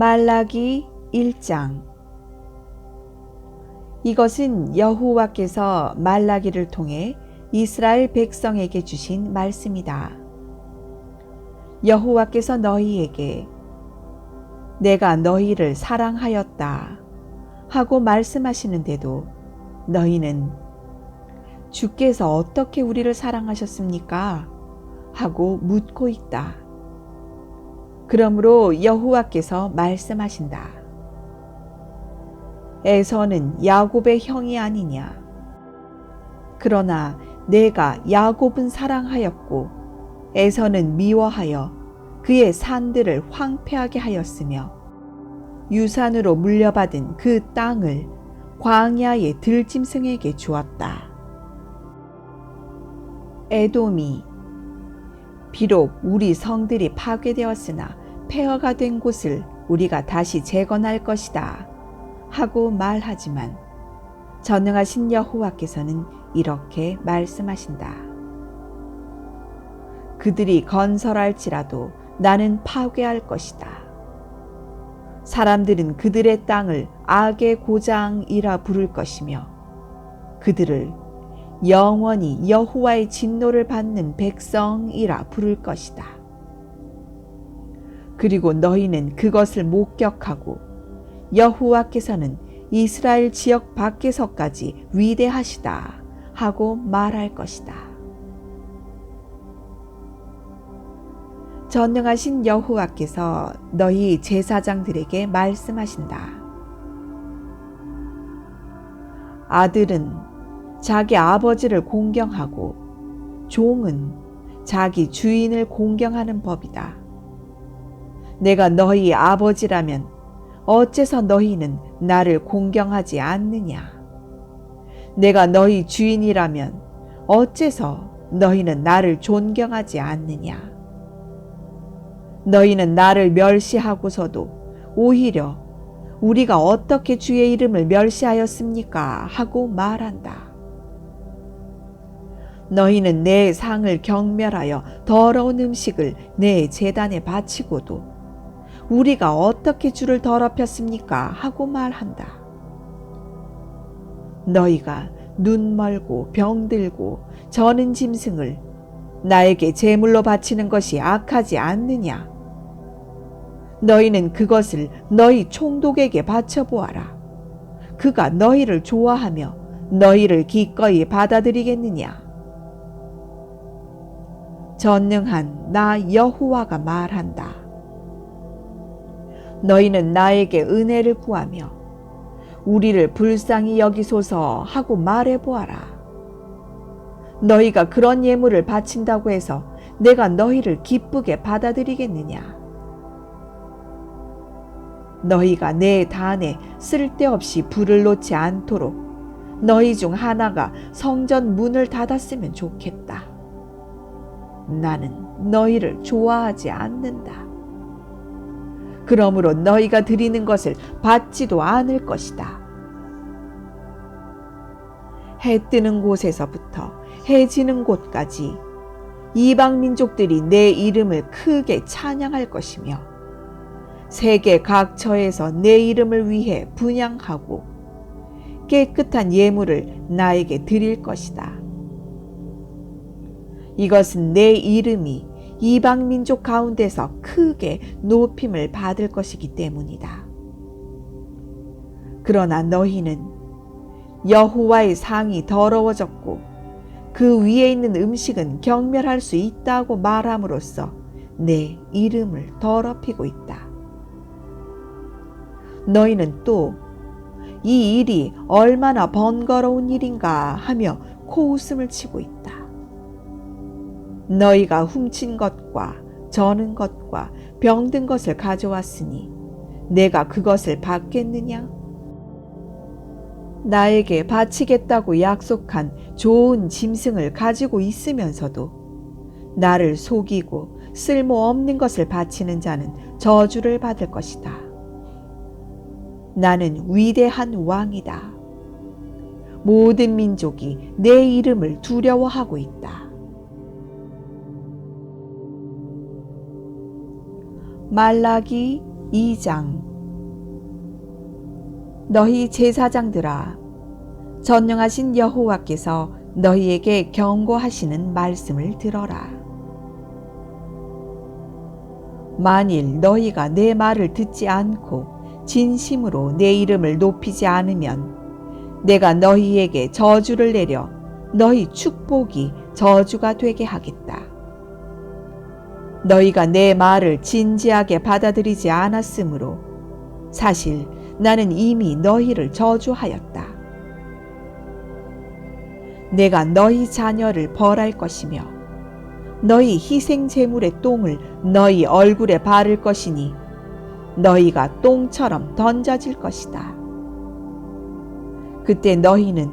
말라기 1장. 이것은 여호와께서 말라기를 통해 이스라엘 백성에게 주신 말씀이다. 여호와께서 너희에게 내가 너희를 사랑하였다 하고 말씀하시는데도 너희는 주께서 어떻게 우리를 사랑하셨습니까? 하고 묻고 있다. 그러므로 여호와께서 말씀하신다. 에서는 야곱의 형이 아니냐? 그러나 내가 야곱은 사랑하였고 에서는 미워하여 그의 산들을 황폐하게 하였으며 유산으로 물려받은 그 땅을 광야의 들짐승에게 주었다. 에돔이 비록 우리 성들이 파괴되었으나 폐허가 된 곳을 우리가 다시 재건할 것이다 하고 말하지만 전능하신 여호와께서는 이렇게 말씀하신다. 그들이 건설할지라도 나는 파괴할 것이다. 사람들은 그들의 땅을 악의 고장이라 부를 것이며 그들을 영원히 여호와의 진노를 받는 백성이라 부를 것이다. 그리고 너희는 그것을 목격하고 여호와께서는 이스라엘 지역 밖에서까지 위대하시다 하고 말할 것이다. 전능하신 여호와께서 너희 제사장들에게 말씀하신다. 아들은 자기 아버지를 공경하고 종은 자기 주인을 공경하는 법이다. 내가 너희 아버지라면 어째서 너희는 나를 공경하지 않느냐? 내가 너희 주인이라면 어째서 너희는 나를 존경하지 않느냐? 너희는 나를 멸시하고서도 오히려 우리가 어떻게 주의 이름을 멸시하였습니까? 하고 말한다. 너희는 내 상을 경멸하여 더러운 음식을 내 제단에 바치고도 우리가 어떻게 주를 더럽혔습니까? 하고 말한다. 너희가 눈 멀고 병들고 저는 짐승을 나에게 제물로 바치는 것이 악하지 않느냐? 너희는 그것을 너희 총독에게 바쳐보아라. 그가 너희를 좋아하며 너희를 기꺼이 받아들이겠느냐? 전능한 나 여호와가 말한다. 너희는 나에게 은혜를 구하며 우리를 불쌍히 여기소서 하고 말해보아라. 너희가 그런 예물을 바친다고 해서 내가 너희를 기쁘게 받아들이겠느냐? 너희가 내 단에 쓸데없이 불을 놓지 않도록 너희 중 하나가 성전 문을 닫았으면 좋겠다. 나는 너희를 좋아하지 않는다. 그러므로 너희가 드리는 것을 받지도 않을 것이다. 해 뜨는 곳에서부터 해 지는 곳까지 이방 민족들이 내 이름을 크게 찬양할 것이며 세계 각처에서 내 이름을 위해 분향하고 깨끗한 예물을 나에게 드릴 것이다. 이것은 내 이름이 이방 민족 가운데서 크게 높임을 받을 것이기 때문이다. 그러나 너희는 여호와의 상이 더러워졌고 그 위에 있는 음식은 경멸할 수 있다고 말함으로써 내 이름을 더럽히고 있다. 너희는 또 이 일이 얼마나 번거로운 일인가 하며 코웃음을 치고 있다. 너희가 훔친 것과 저는 것과 병든 것을 가져왔으니 내가 그것을 받겠느냐? 나에게 바치겠다고 약속한 좋은 짐승을 가지고 있으면서도 나를 속이고 쓸모없는 것을 바치는 자는 저주를 받을 것이다. 나는 위대한 왕이다. 모든 민족이 내 이름을 두려워하고 있다. 말라기 2장. 너희 제사장들아, 전능하신 여호와께서 너희에게 경고하시는 말씀을 들어라. 만일 너희가 내 말을 듣지 않고 진심으로 내 이름을 높이지 않으면 내가 너희에게 저주를 내려 너희 축복이 저주가 되게 하겠다. 너희가 내 말을 진지하게 받아들이지 않았으므로 사실 나는 이미 너희를 저주하였다. 내가 너희 자녀를 벌할 것이며 너희 희생 제물의 똥을 너희 얼굴에 바를 것이니 너희가 똥처럼 던져질 것이다. 그때 너희는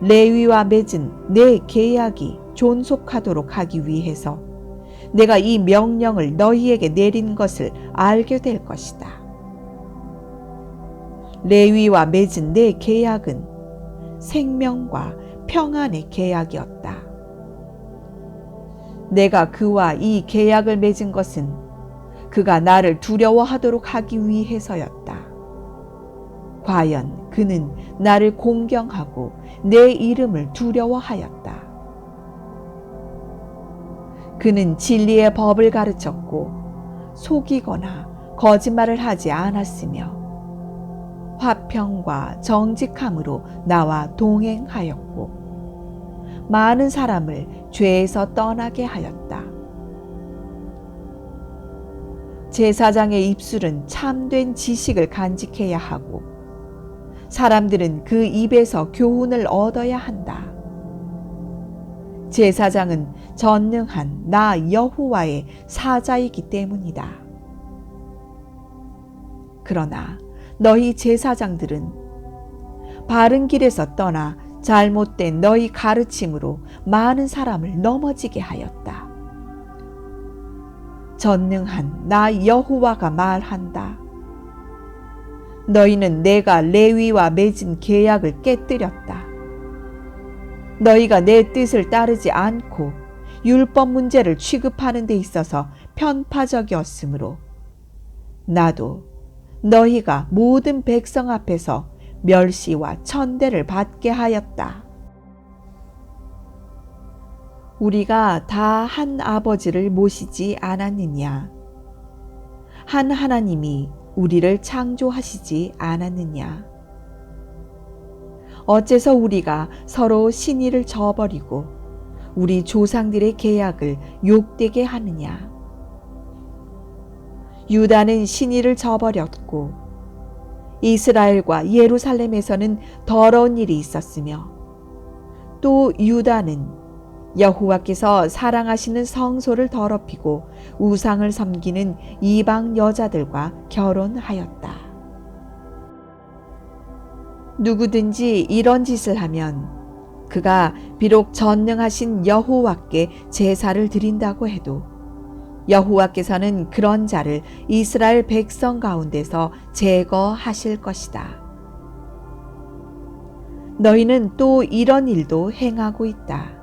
레위와 맺은 내 계약이 존속하도록 하기 위해서 내가 이 명령을 너희에게 내린 것을 알게 될 것이다. 레위와 맺은 내 계약은 생명과 평안의 계약이었다. 내가 그와 이 계약을 맺은 것은 그가 나를 두려워하도록 하기 위해서였다. 과연 그는 나를 공경하고 내 이름을 두려워하였다. 그는 진리의 법을 가르쳤고 속이거나 거짓말을 하지 않았으며 화평과 정직함으로 나와 동행하였고 많은 사람을 죄에서 떠나게 하였다. 제사장의 입술은 참된 지식을 간직해야 하고 사람들은 그 입에서 교훈을 얻어야 한다. 제사장은 전능한 나 여호와의 사자이기 때문이다. 그러나 너희 제사장들은 바른 길에서 떠나 잘못된 너희 가르침으로 많은 사람을 넘어지게 하였다. 전능한 나 여호와가 말한다. 너희는 내가 레위와 맺은 계약을 깨뜨렸다. 너희가 내 뜻을 따르지 않고 율법 문제를 취급하는 데 있어서 편파적이었으므로 나도 너희가 모든 백성 앞에서 멸시와 천대를 받게 하였다. 우리가 다 한 아버지를 모시지 않았느냐? 한 하나님이 우리를 창조하시지 않았느냐? 어째서 우리가 서로 신의를 저버리고 우리 조상들의 계약을 욕되게 하느냐? 유다는 신의를 저버렸고 이스라엘과 예루살렘에서는 더러운 일이 있었으며 또 유다는 여호와께서 사랑하시는 성소를 더럽히고 우상을 섬기는 이방 여자들과 결혼하였다. 누구든지 이런 짓을 하면 그가 비록 전능하신 여호와께 제사를 드린다고 해도 여호와께서는 그런 자를 이스라엘 백성 가운데서 제거하실 것이다. 너희는 또 이런 일도 행하고 있다.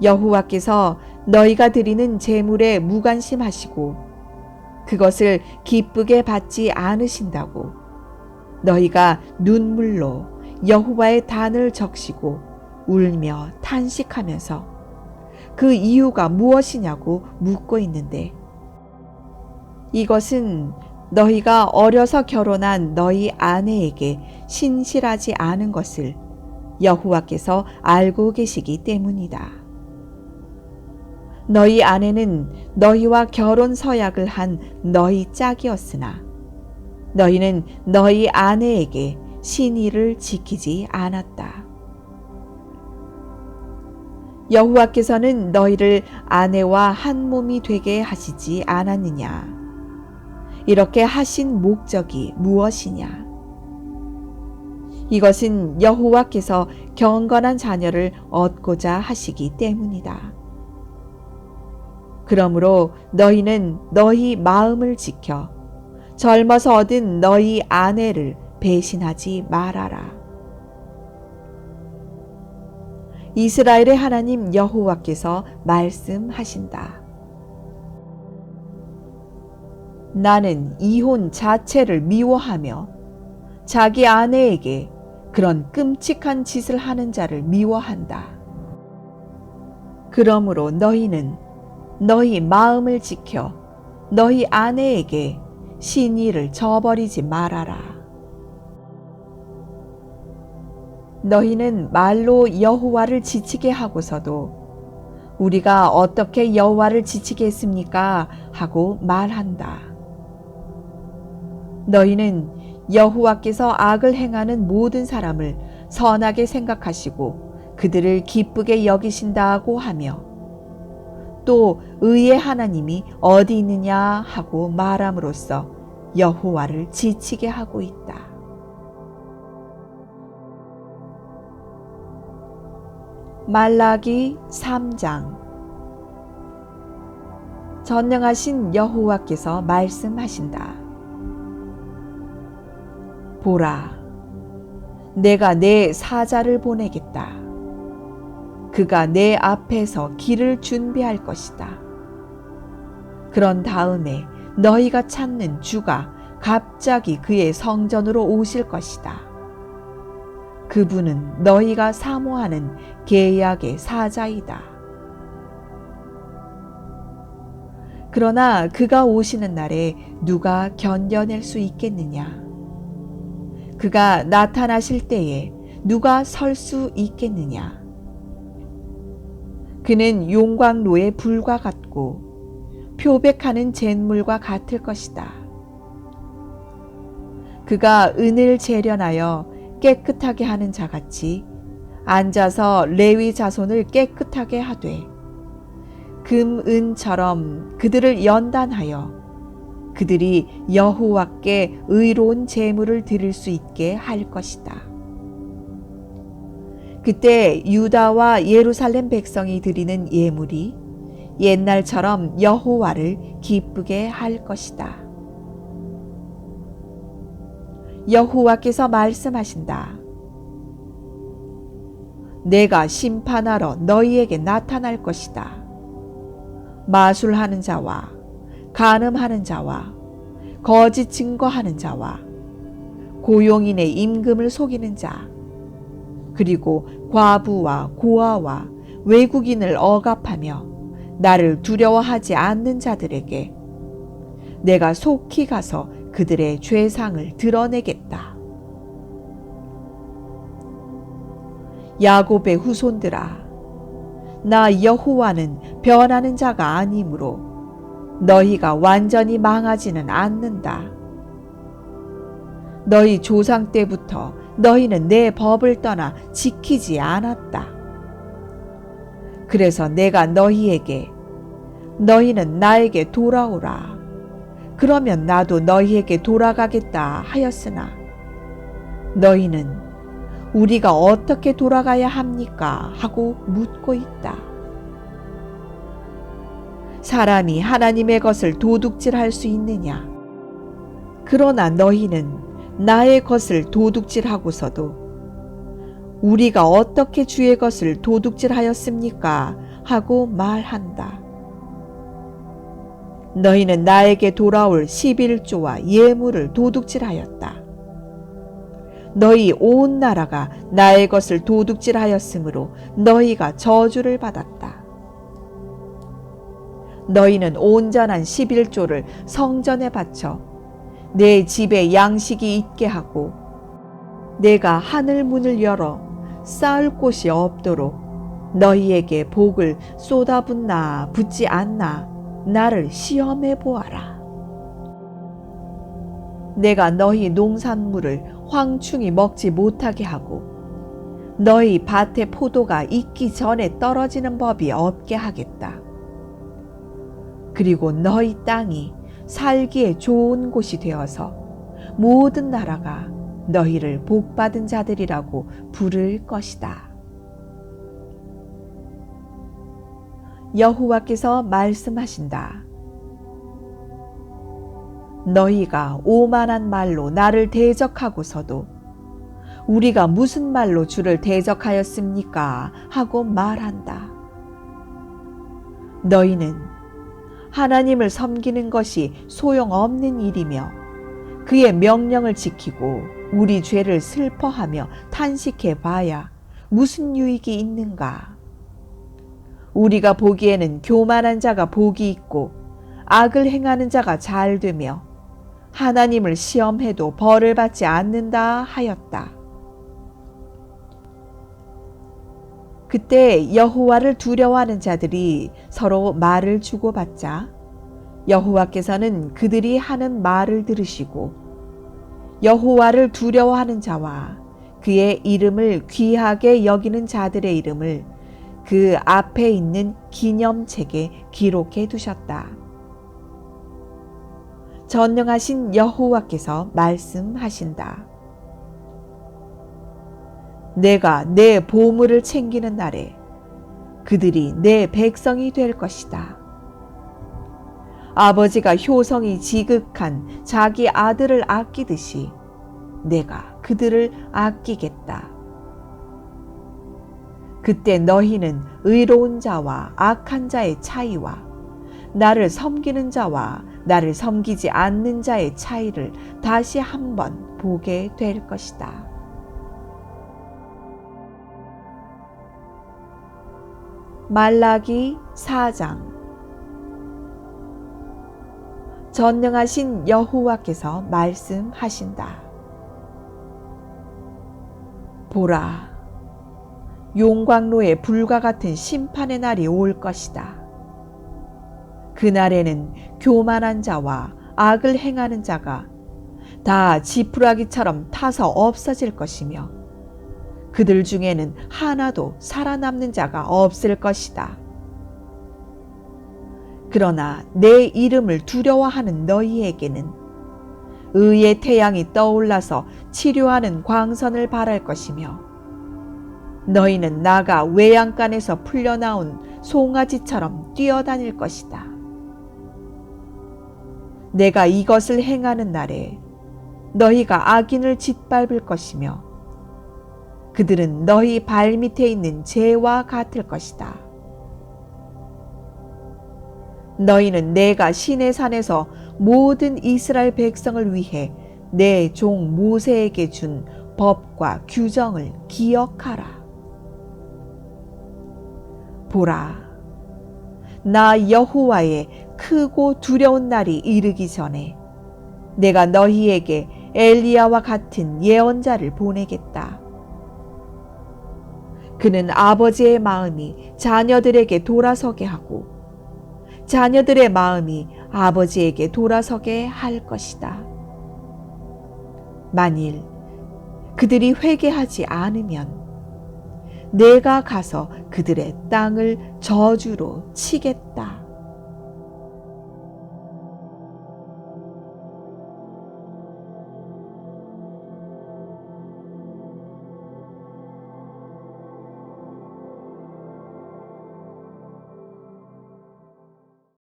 여호와께서 너희가 드리는 제물에 무관심하시고 그것을 기쁘게 받지 않으신다고 너희가 눈물로 여호와의 단을 적시고 울며 탄식하면서 그 이유가 무엇이냐고 묻고 있는데 이것은 너희가 어려서 결혼한 너희 아내에게 신실하지 않은 것을 여호와께서 알고 계시기 때문이다. 너희 아내는 너희와 결혼 서약을 한 너희 짝이었으나 너희는 너희 아내에게 신의를 지키지 않았다. 여호와께서는 너희를 아내와 한 몸이 되게 하시지 않았느냐? 이렇게 하신 목적이 무엇이냐? 이것은 여호와께서 경건한 자녀를 얻고자 하시기 때문이다. 그러므로 너희는 너희 마음을 지켜 젊어서 얻은 너희 아내를 배신하지 말아라. 이스라엘의 하나님 여호와께서 말씀하신다. 나는 이혼 자체를 미워하며 자기 아내에게 그런 끔찍한 짓을 하는 자를 미워한다. 그러므로 너희는 너희 마음을 지켜 너희 아내에게 신의를 저버리지 말아라. 너희는 말로 여호와를 지치게 하고서도 우리가 어떻게 여호와를 지치겠습니까? 하고 말한다. 너희는 여호와께서 악을 행하는 모든 사람을 선하게 생각하시고 그들을 기쁘게 여기신다고 하며 또 의의 하나님이 어디 있느냐 하고 말함으로써 여호와를 지치게 하고 있다. 말라기 3장. 전능하신 여호와께서 말씀하신다. 보라, 내가 내 사자를 보내겠다. 그가 내 앞에서 길을 준비할 것이다. 그런 다음에 너희가 찾는 주가 갑자기 그의 성전으로 오실 것이다. 그분은 너희가 사모하는 계약의 사자이다. 그러나 그가 오시는 날에 누가 견뎌낼 수 있겠느냐? 그가 나타나실 때에 누가 설 수 있겠느냐? 그는 용광로의 불과 같고 표백하는 잿물과 같을 것이다. 그가 은을 재련하여 깨끗하게 하는 자같이 앉아서 레위 자손을 깨끗하게 하되 금, 은처럼 그들을 연단하여 그들이 여호와께 의로운 제물을 드릴 수 있게 할 것이다. 그때 유다와 예루살렘 백성이 드리는 예물이 옛날처럼 여호와를 기쁘게 할 것이다. 여호와께서 말씀하신다. 내가 심판하러 너희에게 나타날 것이다. 마술하는 자와 간음하는 자와 거짓 증거하는 자와 고용인의 임금을 속이는 자 그리고 과부와 고아와 외국인을 억압하며 나를 두려워하지 않는 자들에게 내가 속히 가서 그들의 죄상을 드러내겠다. 야곱의 후손들아, 나 여호와는 변하는 자가 아니므로 너희가 완전히 망하지는 않는다. 너희 조상 때부터 너희는 내 법을 떠나 지키지 않았다. 그래서 내가 너희에게 너희는 나에게 돌아오라. 그러면 나도 너희에게 돌아가겠다 하였으나 너희는 우리가 어떻게 돌아가야 합니까? 하고 묻고 있다. 사람이 하나님의 것을 도둑질할 수 있느냐? 그러나 너희는 나의 것을 도둑질하고서도 우리가 어떻게 주의 것을 도둑질하였습니까? 하고 말한다. 너희는 나에게 돌아올 11조와 예물을 도둑질하였다. 너희 온 나라가 나의 것을 도둑질하였으므로 너희가 저주를 받았다. 너희는 온전한 11조를 성전에 바쳐 내 집에 양식이 있게 하고 내가 하늘 문을 열어 쌓을 곳이 없도록 너희에게 복을 쏟아붓나 붓지 않나 나를 시험해 보아라. 내가 너희 농산물을 황충이 먹지 못하게 하고 너희 밭에 포도가 익기 전에 떨어지는 법이 없게 하겠다. 그리고 너희 땅이 살기에 좋은 곳이 되어서 모든 나라가 너희를 복받은 자들이라고 부를 것이다. 여호와께서 말씀하신다. 너희가 오만한 말로 나를 대적하고서도 우리가 무슨 말로 주를 대적하였습니까? 하고 말한다. 너희는 하나님을 섬기는 것이 소용없는 일이며 그의 명령을 지키고 우리 죄를 슬퍼하며 탄식해 봐야 무슨 유익이 있는가? 우리가 보기에는 교만한 자가 복이 있고 악을 행하는 자가 잘 되며 하나님을 시험해도 벌을 받지 않는다 하였다. 그때 여호와를 두려워하는 자들이 서로 말을 주고받자 여호와께서는 그들이 하는 말을 들으시고 여호와를 두려워하는 자와 그의 이름을 귀하게 여기는 자들의 이름을 그 앞에 있는 기념책에 기록해 두셨다. 전능하신 여호와께서 말씀하신다. 내가 내 보물을 챙기는 날에 그들이 내 백성이 될 것이다. 아버지가 효성이 지극한 자기 아들을 아끼듯이 내가 그들을 아끼겠다. 그때 너희는 의로운 자와 악한 자의 차이와 나를 섬기는 자와 나를 섬기지 않는 자의 차이를 다시 한번 보게 될 것이다. 말라기 4장. 전능하신 여호와께서 말씀하신다. 보라, 용광로의 불과 같은 심판의 날이 올 것이다. 그날에는 교만한 자와 악을 행하는 자가 다 지푸라기처럼 타서 없어질 것이며 그들 중에는 하나도 살아남는 자가 없을 것이다. 그러나 내 이름을 두려워하는 너희에게는 의의 태양이 떠올라서 치료하는 광선을 발할 것이며 너희는 나가 외양간에서 풀려나온 송아지처럼 뛰어다닐 것이다. 내가 이것을 행하는 날에 너희가 악인을 짓밟을 것이며 그들은 너희 발밑에 있는 재와 같을 것이다. 너희는 내가 시내산에서 모든 이스라엘 백성을 위해 내 종 모세에게 준 법과 규정을 기억하라. 보라, 나 여호와의 크고 두려운 날이 이르기 전에 내가 너희에게 엘리야와 같은 예언자를 보내겠다. 그는 아버지의 마음이 자녀들에게 돌아서게 하고 자녀들의 마음이 아버지에게 돌아서게 할 것이다. 만일 그들이 회개하지 않으면 내가 가서 그들의 땅을 저주로 치겠다.